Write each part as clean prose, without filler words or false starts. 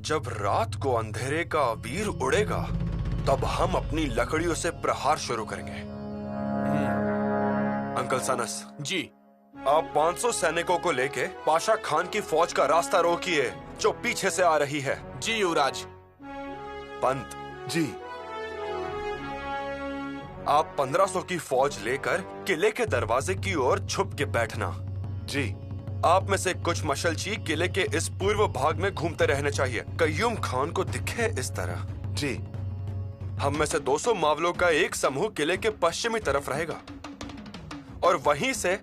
जब रात को अंधेरे का वीर उड़ेगा, तब हम अपनी लकड़ियों से प्रहार शुरू करेंगे। अंकल सनस जी, आप 500 सैनिकों को लेके पाशा खान की फौज का रास्ता रोकिए जो पीछे से आ रही है। जी युवराज। पंत जी। आप 1500 की फौज लेकर किले के दरवाजे की ओर छुप के बैठना। जी। आप में से कुछ मशलची किले के इस पूर्व भाग में घूमते रहने चाहिए, कय्यूम खान को दिखे इस तरह। जी। हम में से 200 मावलों का एक समूह किले के पश्चिमी तरफ रहेगा और वहीं से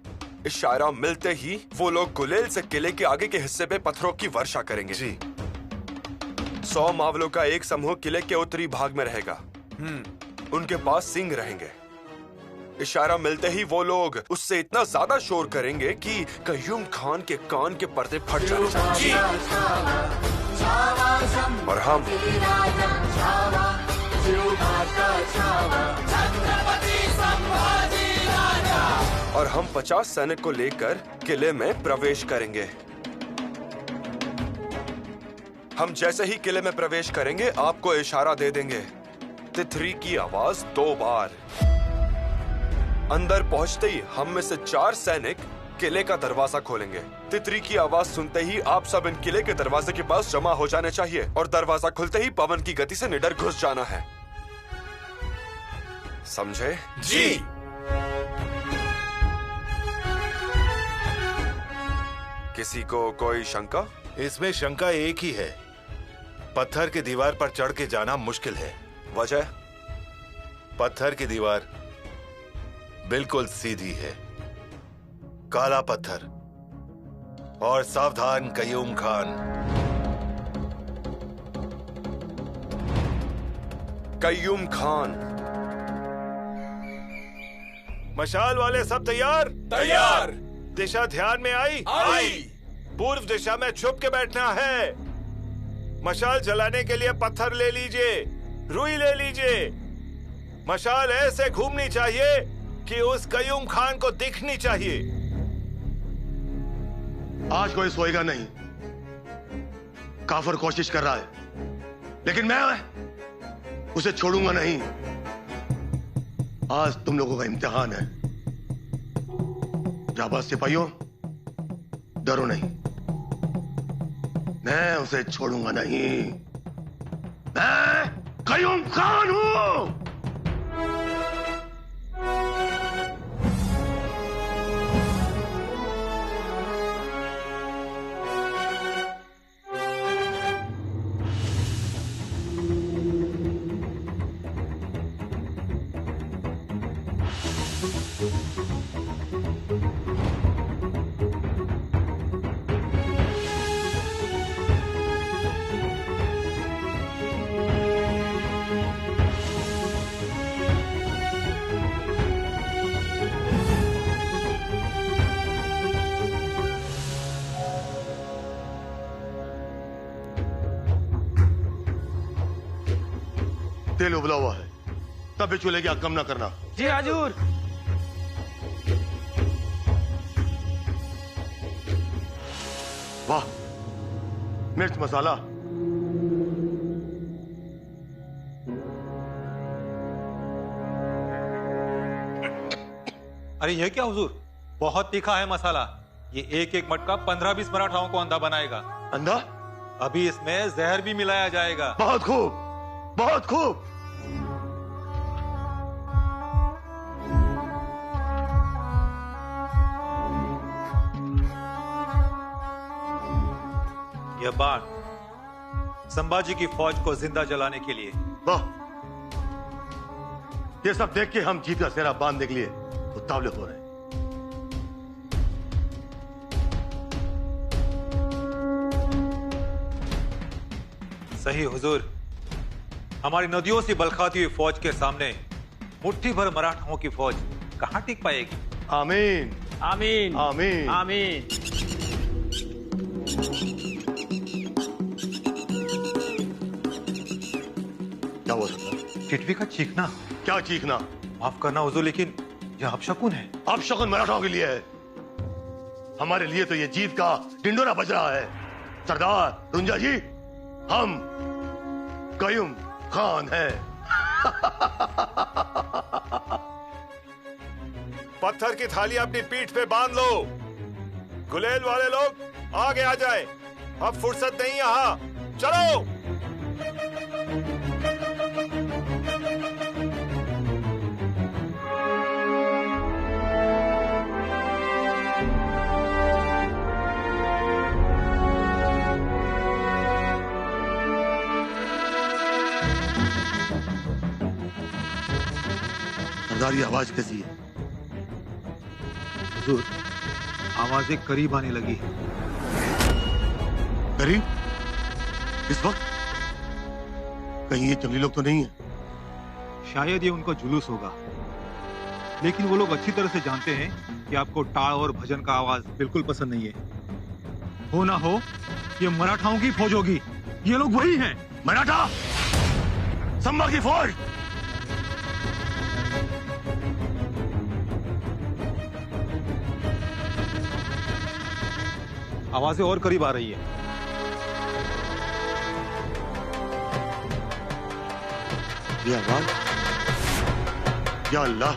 इशारा मिलते ही वो लोग गुलेल से किले के आगे के हिस्से पे पत्थरों की वर्षा करेंगे। जी। 100 मावलों का एक समूह किले के उत्तरी भाग में रहेगा। उनके पास सिंह रहेंगे। इशारा मिलते ही वो लोग उससे इतना ज्यादा शोर करेंगे कि कय्यूम खान के कान के पर्दे फट जाएंगे। और हम और हम 50 सैनिक को लेकर किले में प्रवेश करेंगे। हम जैसे ही किले में प्रवेश करेंगे आपको इशारा दे देंगे। तितरी की आवाज 2 बार। अंदर पहुंचते ही हम में से 4 सैनिक किले का दरवाजा खोलेंगे। तितरी की आवाज सुनते ही आप सब इन किले के दरवाजे के पास जमा हो जाने चाहिए और दरवाजा खुलते ही पवन की गति से निडर घुस जाना है। समझे? जी। किसी को कोई शंका? इसमें शंका एक ही है, पत्थर की दीवार पर चढ़ के जाना मुश्किल है। वजह? पत्थर की दीवार बिल्कुल सीधी है, काला पत्थर। और सावधान कय्यूम खान। कय्यूम खान। मशाल वाले सब तैयार? तैयार। दिशा ध्यान में आई? आई। पूर्व दिशा में छुप के बैठना है। मशाल जलाने के लिए पत्थर ले लीजिए, रुई ले लीजिए। मशाल ऐसे घूमनी चाहिए कि उस कय्यूम खान को दिखनी चाहिए। आज कोई सोएगा नहीं। काफर कोशिश कर रहा है, लेकिन मैं उसे छोड़ूंगा नहीं। आज तुम लोगों का इम्तिहान है। जाबाज सिपाहियों, डरो नहीं, मैं उसे छोड़ूंगा नहीं। मैं कय्यूम खान हूं। तेल उबला हुआ है, तब भी चूल्हे की आग कम ना करना। जी हजूर। वाह, मिर्च मसाला। अरे ये क्या हुजूर, बहुत तीखा है मसाला। ये एक एक मटका 15-20 मराठाओं को अंधा बनाएगा। अंधा? अभी इसमें जहर भी मिलाया जाएगा। बहुत खूब, बहुत खूब। यह बाण संभाजी की फौज को जिंदा जलाने के लिए। वाह, ये सब देख के हम जीत का सेहरा बांधने के लिए उतावले हो रहे हैं। सही हुजूर, हमारी नदियों से बलखाती हुई फौज के सामने मुट्ठी भर मराठाओं की फौज कहां टिक पाएगी? आमीन, आमीन, आमीन, आमीन। क्या हो सकता है? टिटवी का चीखना। क्या चीखना? माफ करना हुजूर, लेकिन यह अपशकुन है। अपशकुन मराठाओं के लिए है, हमारे लिए तो ये जीत का ढिंडोरा बज रहा है। सरदार रुंजा जी, हम कयूम खान हैं। पत्थर की थाली अपनी पीठ पे बांध लो। गुलेल वाले लोग आगे आ जाएं। अब फुर्सत नहीं यहाँ, चलो। सरदार, ये आवाज कैसी है? हुजूर, आवाजें करीब आने लगी है। करीब? इस वक्त? कहीं ये जंगली लोग तो नहीं है? शायद ये उनका जुलूस होगा, लेकिन वो लोग अच्छी तरह से जानते हैं कि आपको टाल और भजन का आवाज बिल्कुल पसंद नहीं है। हो ना हो ये मराठाओं की फौज होगी। ये लोग वही हैं। मराठा? संभा की फौज? आवाजें और करीब आ रही है। ये आवाज? या अल्लाह,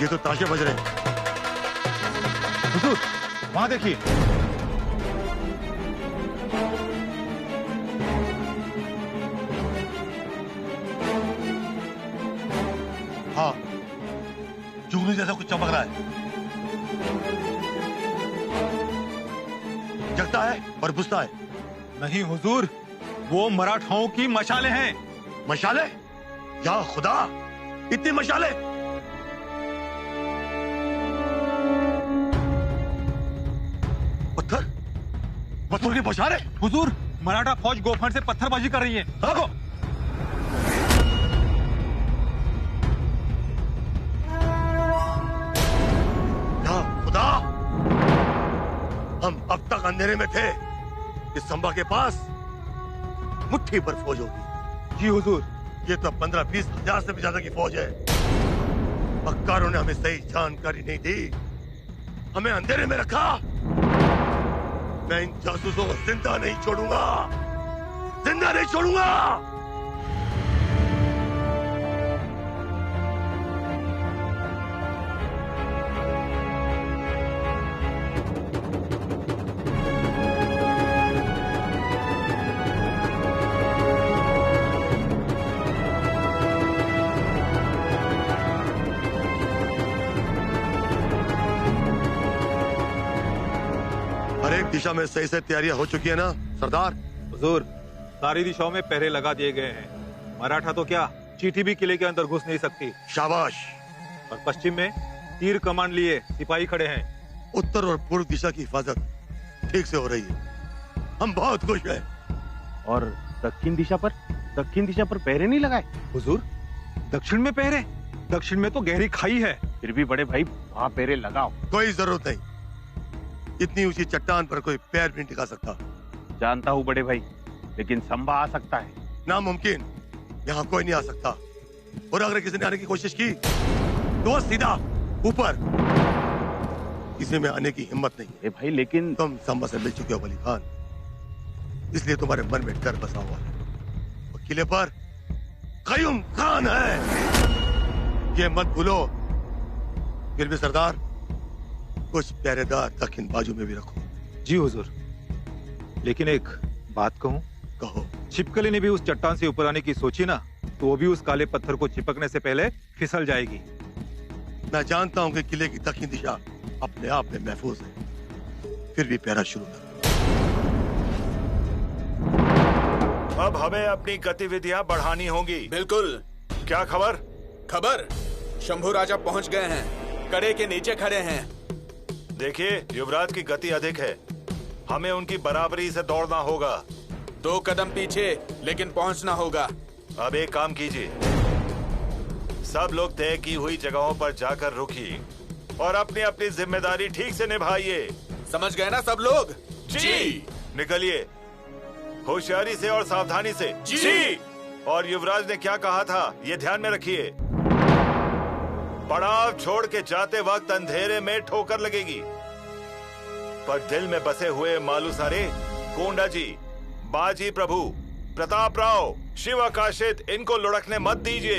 ये तो ताशे बज रहे हैं। हुजूर, वहां देखिए। हाँ, जुगनू जैसा कुछ चमक रहा है। जगता है और बुझता है। नहीं हुजूर, वो मराठाओं की मशालें हैं। मशाले? या खुदा, इतनी मशाले! पत्थर? पत्थर की बौछारें? हुजूर, मराठा फौज गोफन से पत्थरबाजी कर रही है। देखो। या खुदा, हम अब तक अंधेरे में थे कि संभा के पास मुट्ठी भर फौज होगी। जी हुजूर। ये तो 15-20 हजार से भी ज्यादा की फौज है। मक्कारों ने हमें सही जानकारी नहीं दी, हमें अंधेरे में रखा। मैं इन जासूसों को जिंदा नहीं छोड़ूंगा, जिंदा नहीं छोड़ूंगा। हर एक दिशा में सही से तैयारियां हो चुकी है ना सरदार? हुजूर, सारी दिशाओं में पहरे लगा दिए गए हैं। मराठा तो क्या, चींटी भी किले के अंदर घुस नहीं सकती। शाबाश। और पश्चिम में तीर कमान लिए सिपाही खड़े हैं। उत्तर और पूर्व दिशा की हिफाजत ठीक से हो रही है, हम बहुत खुश हैं। और दक्षिण दिशा पर पहरे नहीं लगाए? हुजूर, दक्षिण में पहरे? दक्षिण में तो गहरी खाई है। फिर भी बड़े भाई, वहाँ पहरे लगाओ। कोई जरूरत नहीं, इतनी ऊंची चट्टान पर कोई पैर भी नहीं टिका सकता। जानता हूँ बड़े भाई, लेकिन संभा आ सकता है। नामुमकिन, यहाँ कोई नहीं आ सकता। और अगर किसी ने आने की कोशिश की तो सीधा ऊपर। किसी में आने की हिम्मत नहीं है। भाई लेकिन तुम संभा से मिल चुके हो वली खान, इसलिए तुम्हारे मन में डर बसा हुआ है। और किले पर कयूम खान है, ये मत भूलो। फिर भी सरदार, कुछ पहरेदार दक्षिण बाजू में भी रखो। जी हुजूर, लेकिन एक बात कहूं? कहो। छिपकली ने भी उस चट्टान से ऊपर आने की सोची ना, तो वो भी उस काले पत्थर को चिपकने से पहले फिसल जाएगी। मैं जानता हूं कि किले की दक्षिण दिशा अपने आप में महफूज है, फिर भी पहरा शुरू करो। अब हमें अपनी गतिविधियां बढ़ानी होंगी। बिल्कुल। क्या खबर? खबर, शंभू राजा पहुंच गए हैं, कड़े के नीचे खड़े हैं। देखिए, युवराज की गति अधिक है, हमें उनकी बराबरी से दौड़ना होगा। 2 कदम पीछे, लेकिन पहुंचना होगा। अब एक काम कीजिए, सब लोग तय की हुई जगहों पर जाकर रुकिए और अपनी अपनी जिम्मेदारी ठीक से निभाइए। समझ गए ना सब लोग? जी। निकलिए, होशियारी से और सावधानी से। जी। और युवराज ने क्या कहा था, ये ध्यान में रखिए। पड़ाव छोड़ के जाते वक्त अंधेरे में ठोकर लगेगी, पर दिल में बसे हुए मालूसारे, कोंडा जी, बाजी प्रभु प्रताप राव, शिव आकाशित, इनको लुढ़कने मत दीजिए।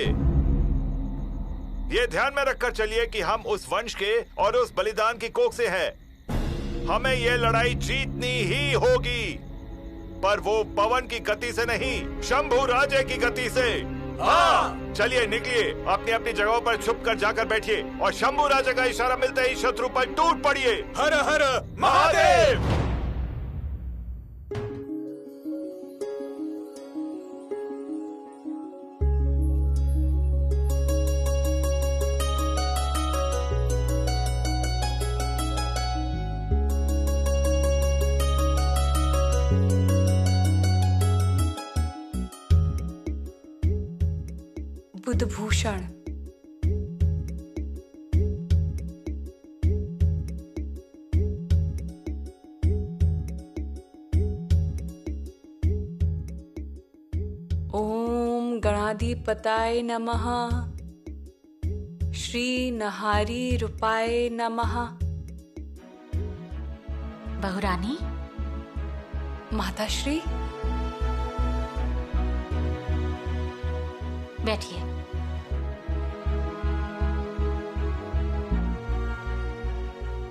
ये ध्यान में रखकर चलिए कि हम उस वंश के और उस बलिदान की कोख से हैं। हमें ये लड़ाई जीतनी ही होगी, पर वो पवन की गति से नहीं, शंभू राजे की गति से। हाँ, चलिए निकलिए, अपनी अपनी जगहों पर छुप कर जाकर बैठिए और शंभू राजा का इशारा मिलते ही शत्रु पर टूट पड़िए। हर हर महादेव। बुधभूषण, ओम गणाधिपताय नमः, श्री नहारी रूपाय नमः। बहुरानी, माताश्री, बैठिए।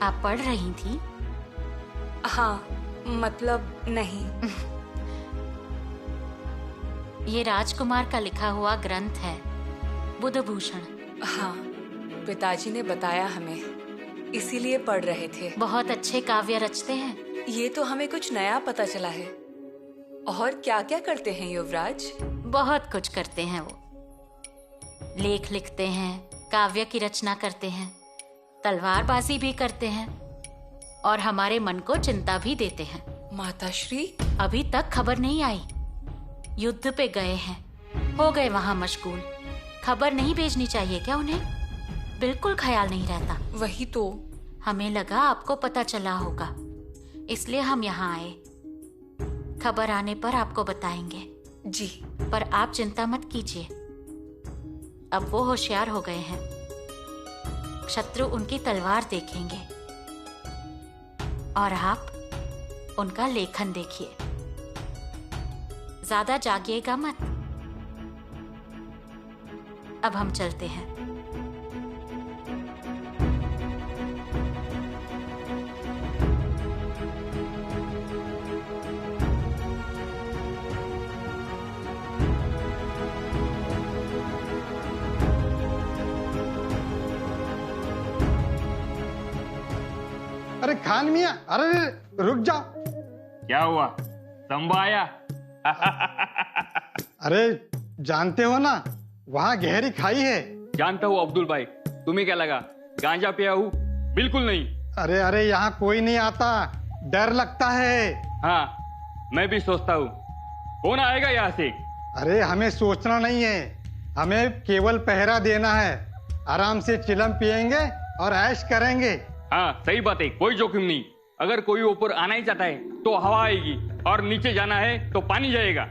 आप पढ़ रही थी? हाँ, मतलब नहीं। ये राजकुमार का लिखा हुआ ग्रंथ है, बुधभूषण। हाँ, पिताजी ने बताया हमें, इसीलिए पढ़ रहे थे। बहुत अच्छे काव्य रचते हैं। ये तो हमें कुछ नया पता चला है। और क्या क्या करते हैं युवराज? बहुत कुछ करते हैं वो। लेख लिखते हैं, काव्य की रचना करते हैं, तलवारबाजी भी करते हैं और हमारे मन को चिंता भी देते हैं। माताश्री, अभी तक खबर नहीं आई। युद्ध पे गए हैं, हो गए वहां मशगूल। खबर नहीं भेजनी चाहिए क्या उन्हें? बिल्कुल ख्याल नहीं रहता। वही तो। हमें लगा आपको पता चला होगा, इसलिए हम यहाँ आए। खबर आने पर आपको बताएंगे। जी। पर आप चिंता मत कीजिए, अब वो होशियार हो गए हैं। शत्रु उनकी तलवार देखेंगे और आप उनका लेखन देखिए। ज्यादा जागिएगा मत। अब हम चलते हैं। अरे खान मियां, अरे रुक जाओ। क्या हुआ? संभा आया? अरे जानते हो ना, वहाँ गहरी खाई है। जानता हूँ अब्दुल भाई, तुम्हें क्या लगा गांजा पिया हूँ? बिल्कुल नहीं। अरे अरे यहाँ कोई नहीं आता, डर लगता है। हाँ, मैं भी सोचता हूँ कौन आएगा यहाँ से। अरे हमें सोचना नहीं है, हमें केवल पहरा देना है। आराम से चिलम पिएंगे और ऐश करेंगे। हाँ सही बात है, कोई जोखिम नहीं। अगर कोई ऊपर आना ही चाहता है तो हवा आएगी और नीचे जाना है तो पानी जाएगा।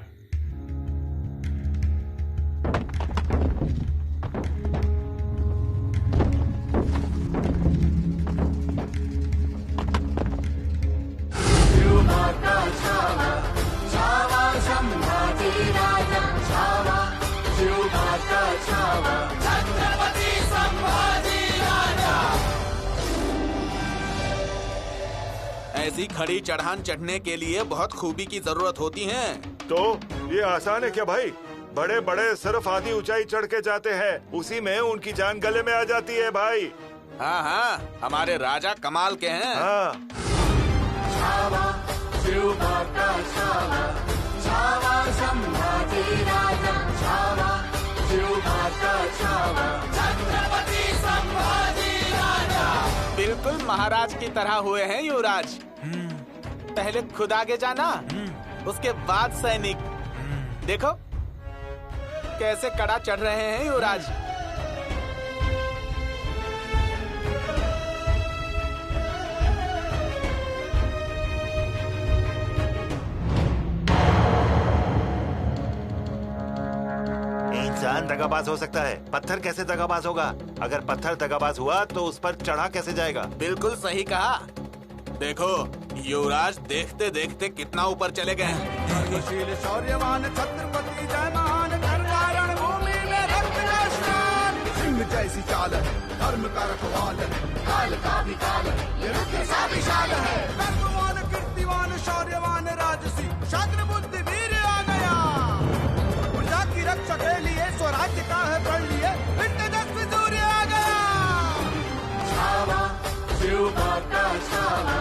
ऐसी खड़ी चढ़ान चढ़ने के लिए बहुत खूबी की जरूरत होती है। तो ये आसान है क्या भाई? बड़े बड़े सिर्फ आधी ऊंचाई चढ़ के जाते हैं, उसी में उनकी जान गले में आ जाती है भाई। हाँ हाँ, हमारे राजा कमाल के हैं। हाँ। बिल्कुल महाराज की तरह हुए हैं युवराज। पहले खुद आगे जाना, उसके बाद सैनिक। देखो कैसे कड़ा चढ़ रहे हैं युवराज। इंसान दगाबाज हो सकता है, पत्थर कैसे दगाबाज होगा? अगर पत्थर दगाबाज हुआ तो उस पर चढ़ा कैसे जाएगा? बिल्कुल सही कहा। देखो युवराज देखते देखते कितना ऊपर चले गए हैं। कर्मशील शौर्यवान छत्रपति जय महान कारण भूमि में रक्त का स्नान। सिंह जैसी चाल है धर्म का रखवाल है, काल का भी काल है ये रुद्र सा विशाल है। कर्मवान कीर्तिवान शौर्यवान राजसी क्षात्र बुद्धि वीर आ गया। प्रजा की रक्षा के लिए स्वराज्य का है प्रण लिए तेजस्वी सूर्य आ गया। छावा शिव का छावा,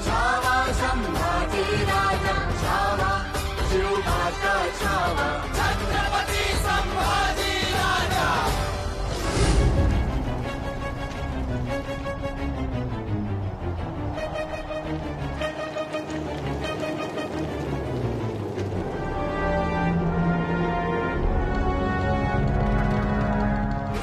छावा संभाजी राजा, छावा शिव का छावा छत्रपति संभाजी राजा।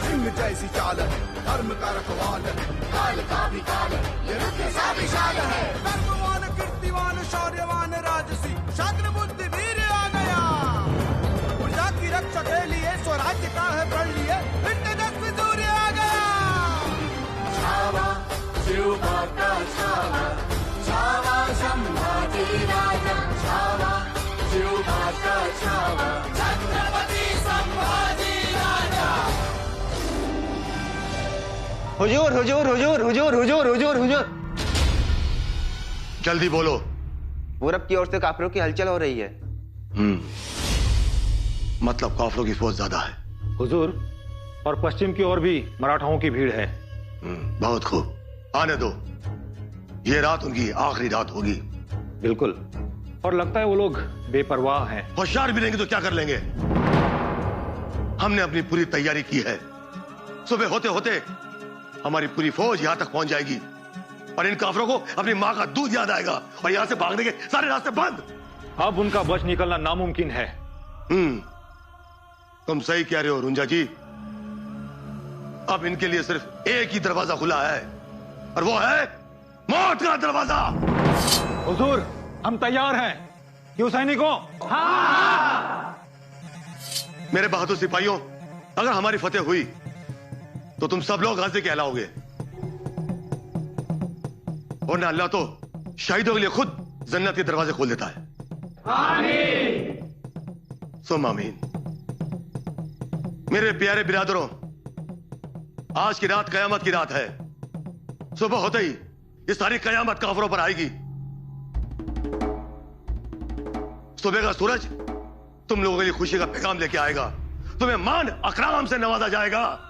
सिंह जैसी चाल है धर्म का रखवाल है, काल का भी काल है ये रुद्र सा विशाल है। कर्मवान कीर्तिवान शौर्यवान राजसी क्षात्र बुद्धि वीर आ गया। प्रजा की रक्षा के लिए स्वराज्य का है प्रण लिए तेजस्वी सूर्य आ गया। छावा शिव का छावा, छावा संभाजी राजा, छावा शिव का छावा छत्रपति संभाजी राजा। हुजूर हुजूर हुजूर हुजूर हुजूर हुजूर हुजूर। जल्दी बोलो। पूरब की ओर से काफिरों की हलचल हो रही है। मतलब काफिरों की फौज ज्यादा है। हुजूर, और पश्चिम की ओर भी मराठाओं की भीड़ है। बहुत खूब, आने दो। ये रात उनकी आखिरी रात होगी। बिल्कुल, और लगता है वो लोग बेपरवाह हैं। होशियार भी रहेंगे तो क्या कर लेंगे। हमने अपनी पूरी तैयारी की है। सुबह होते होते हमारी पूरी फौज यहां तक पहुंच जाएगी और इन काफिरों को अपनी मां का दूध याद आएगा और यहां से भागने के सारे रास्ते बंद। अब उनका बच निकलना नामुमकिन है। तुम सही कह रहे हो रुंजा जी। अब इनके लिए सिर्फ एक ही दरवाजा खुला है और वो है मौत का दरवाजा। हुजूर, हम तैयार हैं। क्यों सैनिकों? हाँ। मेरे बहादुर सिपाहियों, अगर हमारी फतेह हुई तो तुम सब लोग गाजी कहलाओगे और ना अल्लाह तो शहीदों के लिए खुद जन्नत के दरवाजे खोल देता है। आमीन। सुम आमीन। मेरे प्यारे बिरादरों, आज की रात कयामत की रात है। सुबह होते ही ये सारी कयामत काफिरों पर आएगी। सुबह का सूरज तुम लोगों के लिए खुशी का पैगाम लेके आएगा। तुम्हें मान अकराम से नवाजा जाएगा।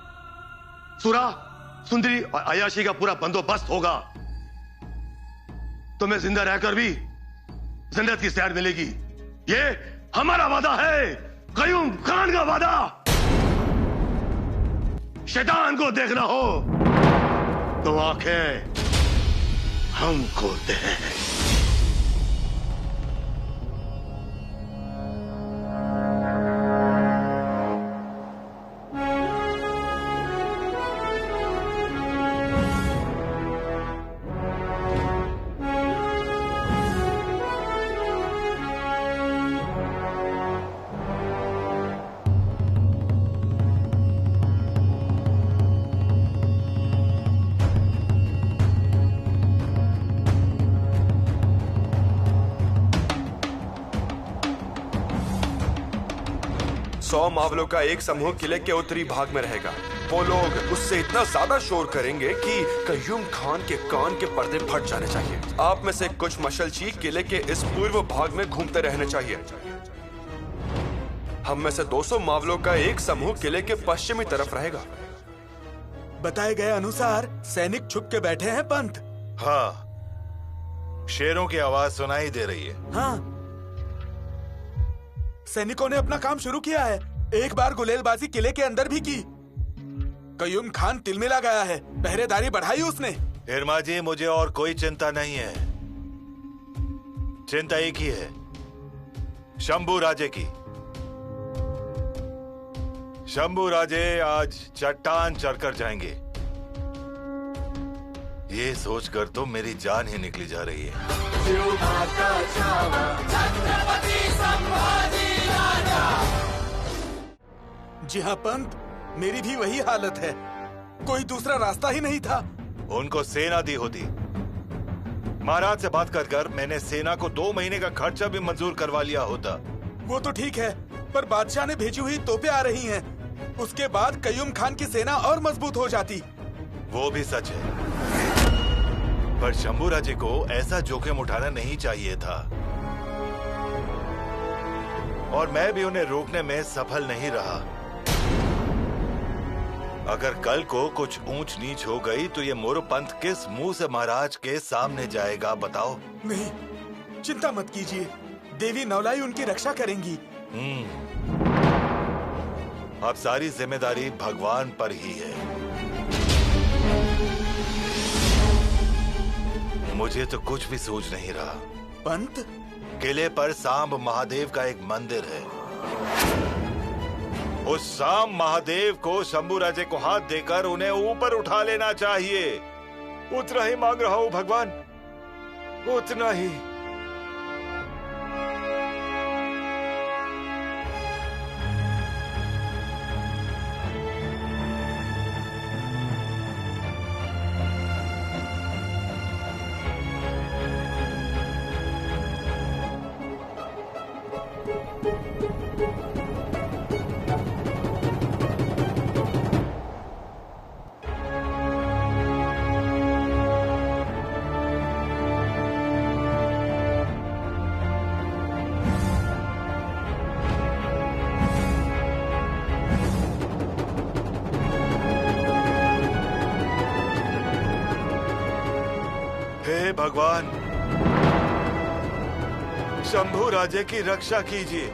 सुरा, सुंदरी और अयाशी का पूरा बंदोबस्त होगा। तुम्हें जिंदा रहकर भी जन्नत की सैर मिलेगी। ये हमारा वादा है, कयूम खान का वादा। शैतान को देखना हो तो आंखें हम खोलते हैं। सौ मावलों का एक समूह किले के उत्तरी भाग में रहेगा। वो लोग उससे इतना ज्यादा शोर करेंगे कि कयूम खान के कान के पर्दे फट जाने चाहिए। आप में से कुछ मशलची किले के इस पूर्व भाग में घूमते रहने चाहिए। हम में से 200 मावलों का एक समूह किले के पश्चिमी तरफ रहेगा। बताए गए अनुसार सैनिक छुप के बैठे हैं पंत। हाँ, शेरों की आवाज सुनाई दे रही है। हाँ, सैनिकों ने अपना काम शुरू किया है। एक बार गुलेलबाजी किले के अंदर भी की। कयूम खान तिलमिला गया है। पहरेदारी बढ़ाई उसने। हिरमा जी, मुझे और कोई चिंता नहीं है। चिंता एक ही है, शंभू राजे की। शंभू राजे आज चट्टान चढ़कर जाएंगे। ये सोचकर तो मेरी जान ही निकली जा रही है। जी हाँ पंत, मेरी भी वही हालत है। कोई दूसरा रास्ता ही नहीं था। उनको सेना दी होती महाराज से बात कर मैंने सेना को 2 महीने का खर्चा भी मंजूर करवा लिया होता। वो तो ठीक है, पर बादशाह ने भेजी हुई तोपें आ रही हैं। उसके बाद कयूम खान की सेना और मजबूत हो जाती। वो भी सच है, पर शंभू राजे को ऐसा जोखिम उठाना नहीं चाहिए था और मैं भी उन्हें रोकने में सफल नहीं रहा। अगर कल को कुछ ऊंच नीच हो गई तो ये मोरपंथ किस मुंह से महाराज के सामने जाएगा बताओ? नहीं, चिंता मत कीजिए, देवी नवलाई उनकी रक्षा करेंगी। अब सारी जिम्मेदारी भगवान पर ही है। मुझे तो कुछ भी सूझ नहीं रहा। पंत, किले पर सांब महादेव का एक मंदिर है। उस सांब महादेव को शंभू राजे को हाथ देकर उन्हें ऊपर उठा लेना चाहिए। उतना ही मांग रहा हूं भगवान, उतना ही। भगवान, शंभू राजे की रक्षा कीजिए।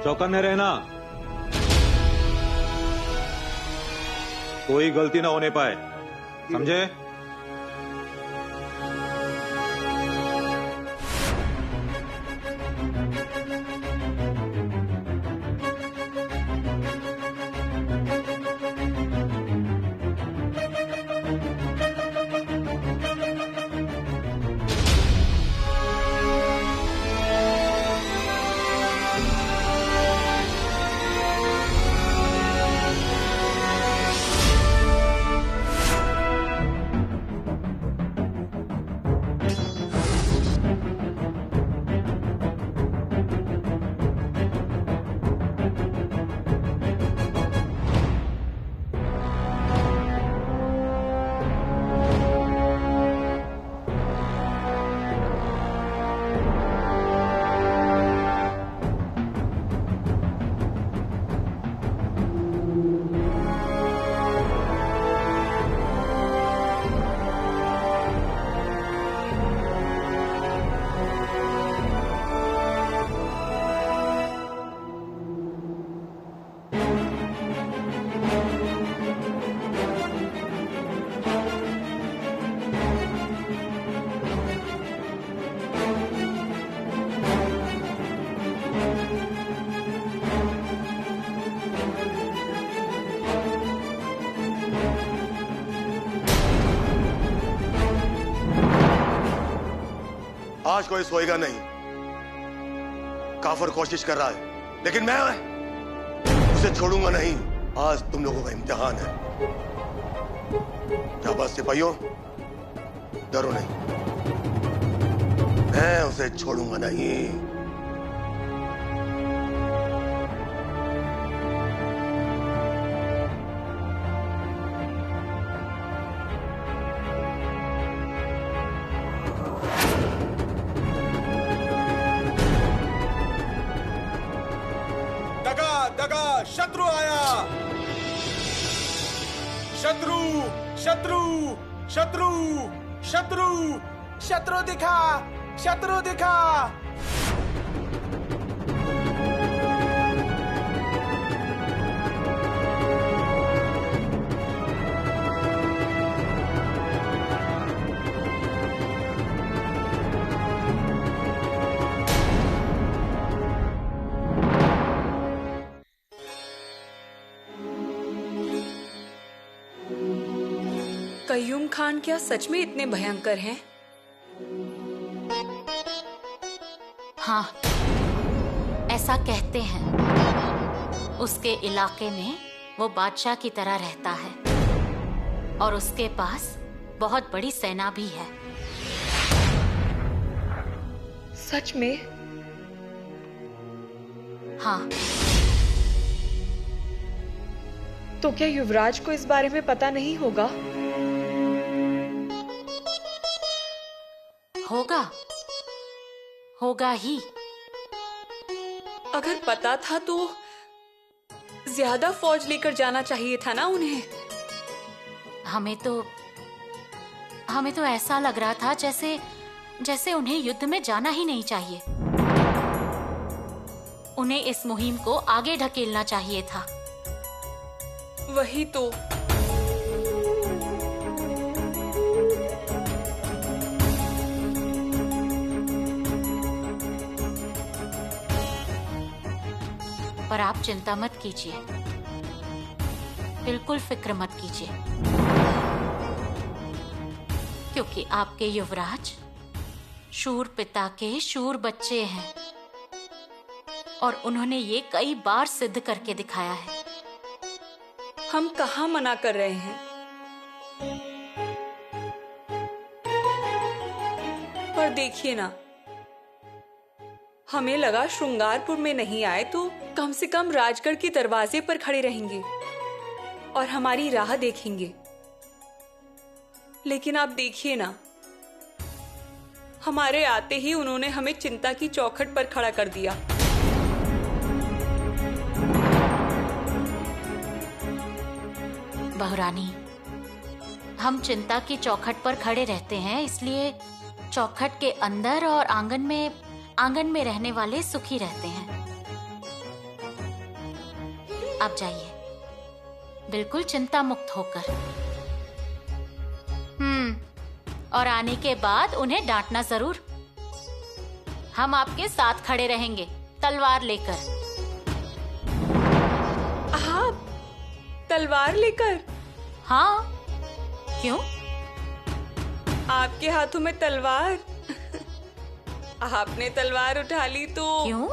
चौकन्ने रहना, कोई गलती ना होने पाए, समझे? आज कोई सोएगा नहीं। काफर कोशिश कर रहा है, लेकिन मैं उसे छोड़ूंगा नहीं। आज तुम लोगों का इम्तिहान है। शाबाश सिपाहियों, डरो नहीं, मैं उसे छोड़ूंगा नहीं। शत्रु आया। शत्रु शत्रु शत्रु शत्रु शत्रु दिखा, शत्रु दिखा। कयूम खान क्या सच में इतने भयंकर हैं? हाँ, ऐसा कहते हैं। उसके इलाके में वो बादशाह की तरह रहता है और उसके पास बहुत बड़ी सेना भी है। सच में? हाँ। तो क्या युवराज को इस बारे में पता नहीं होगा? होगा ही। अगर पता था तो ज्यादा फौज लेकर जाना चाहिए था ना उन्हें। हमें तो ऐसा लग रहा था जैसे उन्हें युद्ध में जाना ही नहीं चाहिए। उन्हें इस मुहिम को आगे ढकेलना चाहिए था। वही तो। पर आप चिंता मत कीजिए, बिल्कुल फिक्र मत कीजिए, क्योंकि आपके युवराज शूर पिता के शूर बच्चे हैं और उन्होंने ये कई बार सिद्ध करके दिखाया है। हम कहाँ मना कर रहे हैं, पर देखिए ना, हमें लगा श्रृंगारपुर में नहीं आए तो कम से कम राजगढ़ के दरवाजे पर खड़े रहेंगे और हमारी राह देखेंगे। लेकिन आप देखिए ना, हमारे आते ही उन्होंने हमें चिंता की चौखट पर खड़ा कर दिया। बहुरानी, हम चिंता की चौखट पर खड़े रहते हैं, इसलिए चौखट के अंदर और आंगन में रहने वाले सुखी रहते हैं। आप जाइए, बिल्कुल चिंता मुक्त होकर। और आने के बाद उन्हें डांटना जरूर। हम आपके साथ खड़े रहेंगे तलवार लेकर। आप तलवार लेकर? हाँ, क्यों? आपके हाथों में तलवार? आपने तलवार उठा ली तो? क्यों?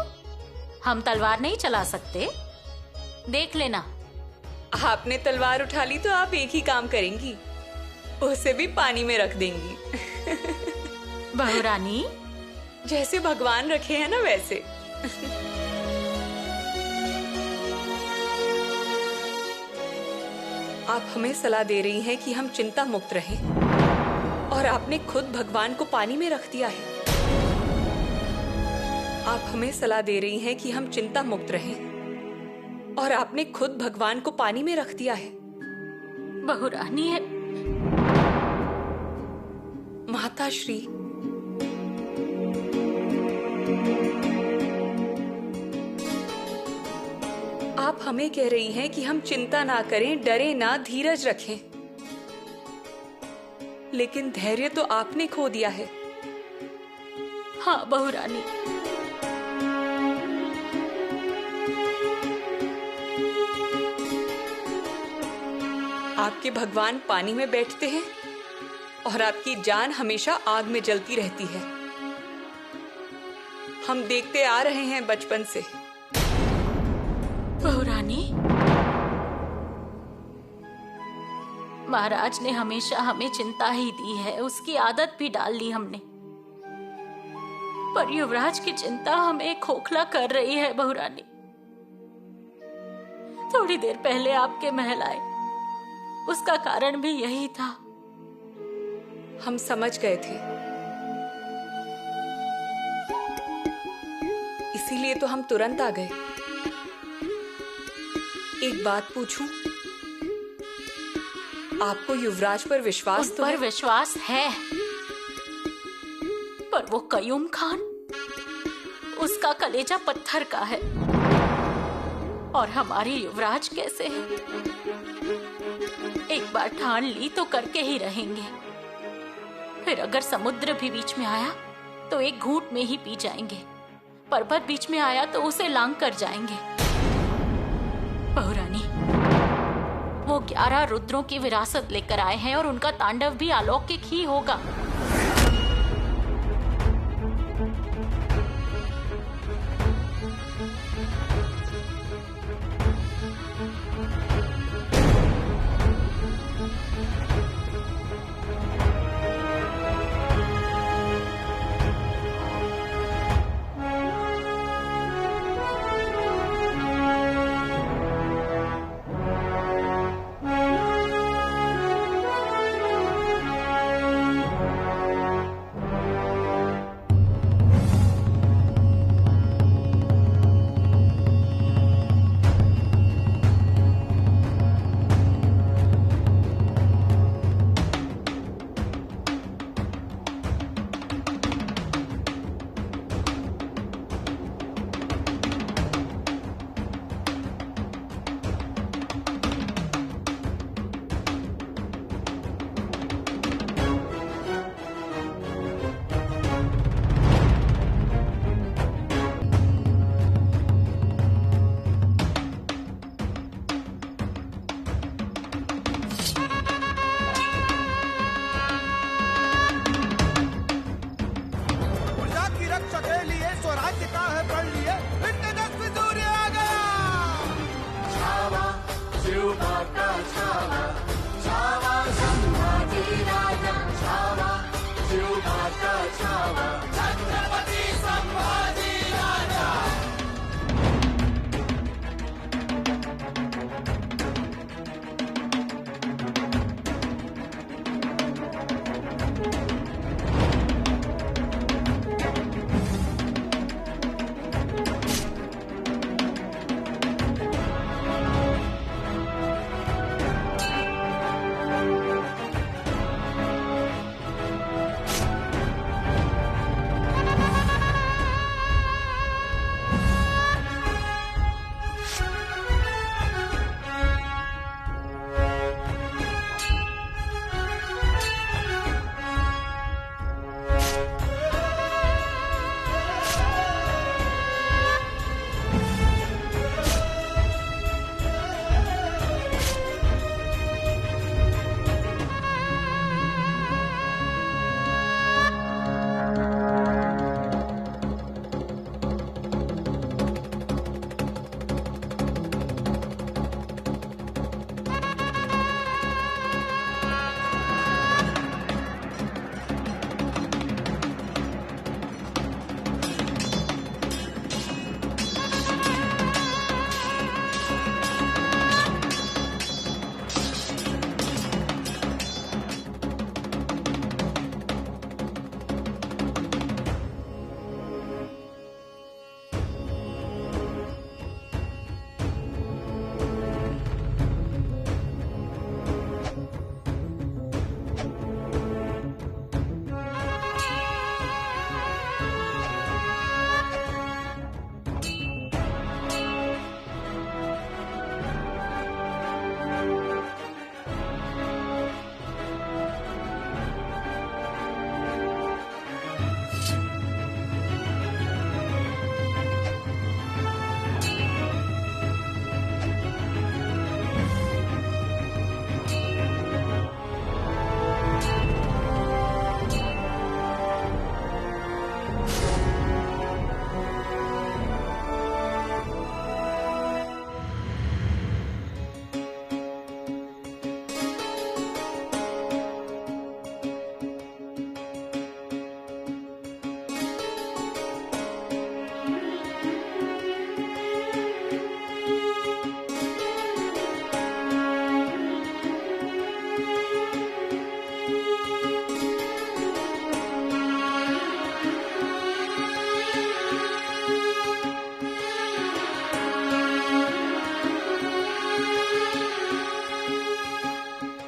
हम तलवार नहीं चला सकते? देख लेना। आपने तलवार उठा ली तो आप एक ही काम करेंगी, उसे भी पानी में रख देंगी। बहुरानी, जैसे भगवान रखे हैं ना वैसे। आप हमें सलाह दे रही हैं कि हम चिंता मुक्त रहें, और आपने खुद भगवान को पानी में रख दिया है। आप हमें सलाह दे रही हैं कि हम चिंता मुक्त रहें, और आपने खुद भगवान को पानी में रख दिया है। बहुरानी है। माता श्री, आप हमें कह रही हैं कि हम चिंता ना करें, डरे ना, धीरज रखें, लेकिन धैर्य तो आपने खो दिया है। हाँ बहुरानी, आपके भगवान पानी में बैठते हैं और आपकी जान हमेशा आग में जलती रहती है। हम देखते आ रहे हैं बचपन से। बहुरानी, महाराज ने हमेशा हमें चिंता ही दी है, उसकी आदत भी डाल ली हमने। पर युवराज की चिंता हमें खोखला कर रही है बहुरानी। थोड़ी देर पहले आपके महल आए, उसका कारण भी यही था। हम समझ गए थे, इसीलिए तो हम तुरंत आ गए। एक बात पूछूं? आपको युवराज पर विश्वास तो है? विश्वास है, पर वो कयूम खान, उसका कलेजा पत्थर का है, और हमारे युवराज कैसे हैं? एक बार ठान ली तो करके ही रहेंगे। फिर अगर समुद्र भी बीच में आया तो एक घूंट में ही पी जाएंगे, पर्वत बीच में आया तो उसे लांग कर जाएंगे। बहुरानी, वो 11 रुद्रों की विरासत लेकर आए हैं और उनका तांडव भी अलौकिक ही होगा। बसावा छत्रपती संभाजी राजा।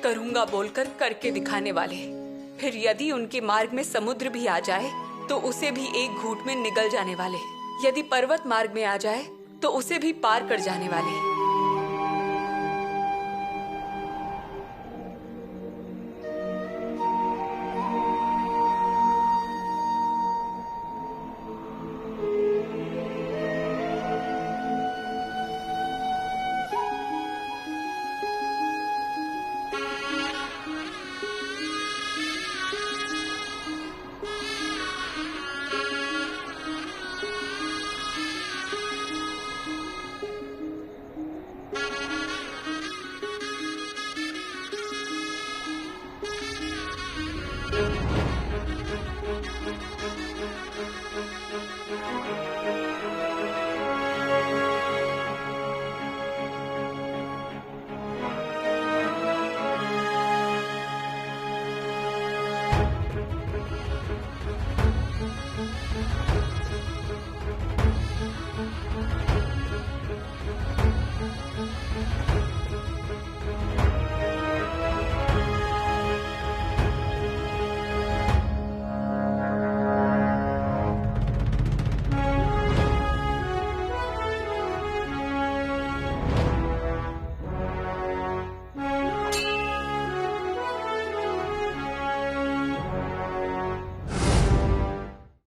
करूंगा बोलकर करके दिखाने वाले। फिर यदि उनके मार्ग में समुद्र भी आ जाए तो उसे भी एक घूंट में निगल जाने वाले। यदि पर्वत मार्ग में आ जाए तो उसे भी पार कर जाने वाले।